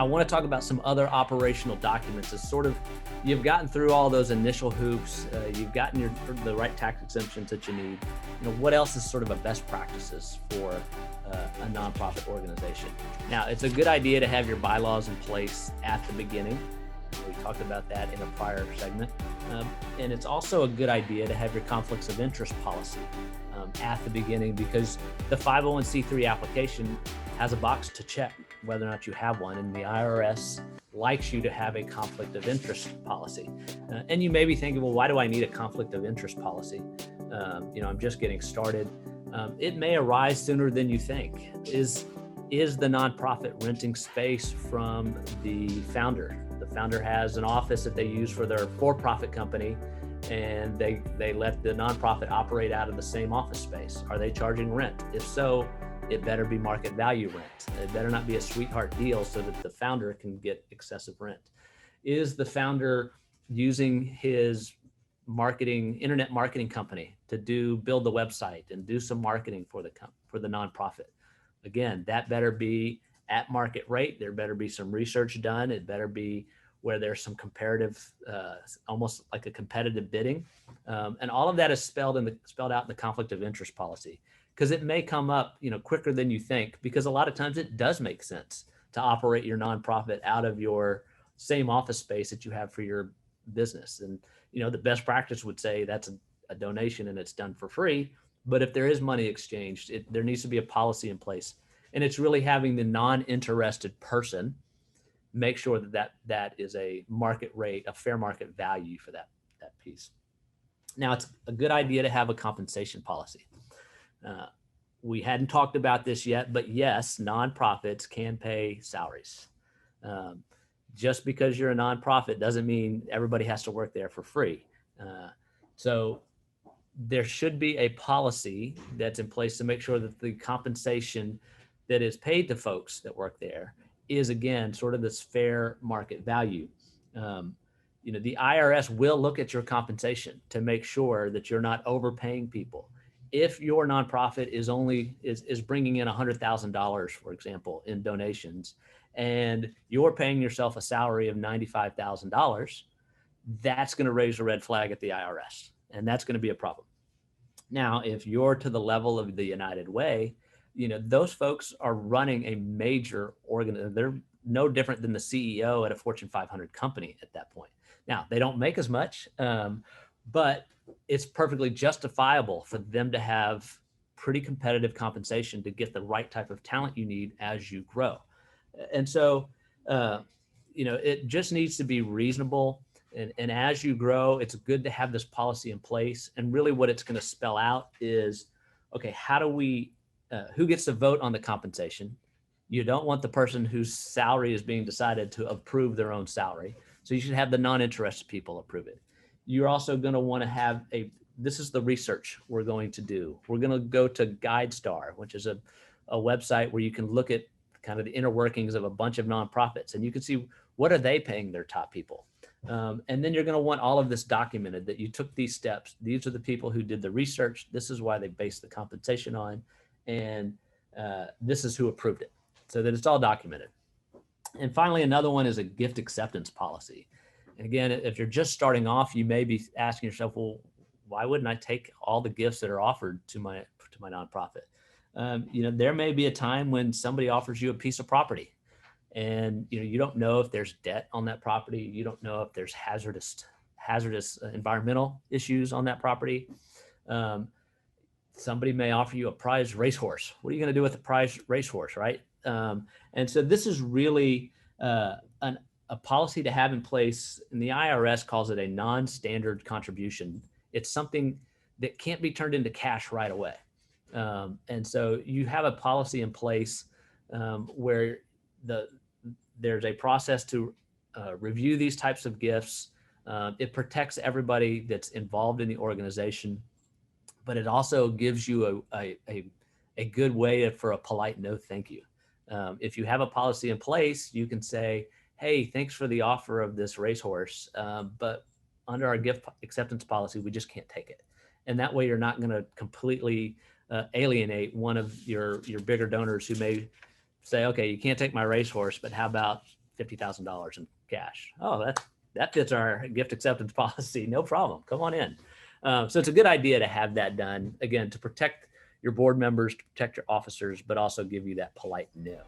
want to talk about some other operational documents. As sort of, you've gotten through all those initial hoops, you've gotten the right tax exemptions that you need. What else is sort of a best practices for a nonprofit organization? Now, it's a good idea to have your bylaws in place at the beginning. We talked about that in a prior segment. And it's also a good idea to have your conflicts of interest policy at the beginning, because the 501c3 application has a box to check whether or not you have one, and the IRS likes you to have a conflict of interest policy. And you may be thinking, well, why do I need a conflict of interest policy? I'm just getting started. It may arise sooner than you think. Is the nonprofit renting space from the founder? The founder has an office that they use for their for-profit company, and they let the nonprofit operate out of the same office space. Are they charging rent? If so, it better be market value rent. It better not be a sweetheart deal so that the founder can get excessive rent. Is the founder using his internet marketing company to build the website and do some marketing for the nonprofit? Again, that better be at market rate. There better be some research done. It better be where there's some comparative, almost like a competitive bidding. And all of that is spelled out in the conflict of interest policy, because it may come up, quicker than you think, because a lot of times it does make sense to operate your nonprofit out of your same office space that you have for your business. And, the best practice would say that's a donation and it's done for free. But if there is money exchanged, there needs to be a policy in place. And it's really having the non-interested person make sure that is a market rate, a fair market value for that piece. Now, it's a good idea to have a compensation policy. We hadn't talked about this yet, but yes, nonprofits can pay salaries. Just because you're a nonprofit doesn't mean everybody has to work there for free. So there should be a policy that's in place to make sure that the compensation that is paid to folks that work there is, again, sort of this fair market value. The IRS will look at your compensation to make sure that you're not overpaying people. If your nonprofit is bringing in $100,000, for example, in donations, and you're paying yourself a salary of $95,000, that's going to raise a red flag at the IRS, and that's going to be a problem. Now, if you're to the level of the United Way, those folks are running a major organization. They're no different than the CEO at a Fortune 500 company at that point. Now, they don't make as much, but it's perfectly justifiable for them to have pretty competitive compensation to get the right type of talent you need as you grow. And so, it just needs to be reasonable. And as you grow, it's good to have this policy in place. And really what it's going to spell out is, okay, who gets to vote on the compensation? You don't want the person whose salary is being decided to approve their own salary. So you should have the non-interested people approve it. You're also going to want to have this is the research we're going to do. We're going to go to GuideStar, which is a website where you can look at kind of the inner workings of a bunch of nonprofits, and you can see what are they paying their top people. And then you're going to want all of this documented, that you took these steps. These are the people who did the research. This is why they based the compensation on, and this is who approved it, so that it's all documented. And finally, another one is a gift acceptance policy. And again, if you're just starting off, you may be asking yourself, well, why wouldn't I take all the gifts that are offered to my nonprofit? There may be a time when somebody offers you a piece of property, and you don't know if there's debt on that property. You don't know if there's hazardous environmental issues on that property. Somebody may offer you a prize racehorse. What are you going to do with a prize racehorse, right? And so this is really a policy to have in place, and the IRS calls it a non-standard contribution. It's something that can't be turned into cash right away. And so you have a policy in place where there's a process to review these types of gifts. It protects everybody that's involved in the organization, but it also gives you a good way for a polite no thank you. If you have a policy in place, you can say, hey, thanks for the offer of this racehorse, but under our gift acceptance policy, we just can't take it. And that way you're not going to completely alienate one of your bigger donors who may say, okay, you can't take my racehorse, but how about $50,000 in cash. Oh, that fits our gift acceptance policy. No problem. Come on in. So it's a good idea to have that done, again, to protect your board members, to protect your officers, but also give you that polite no.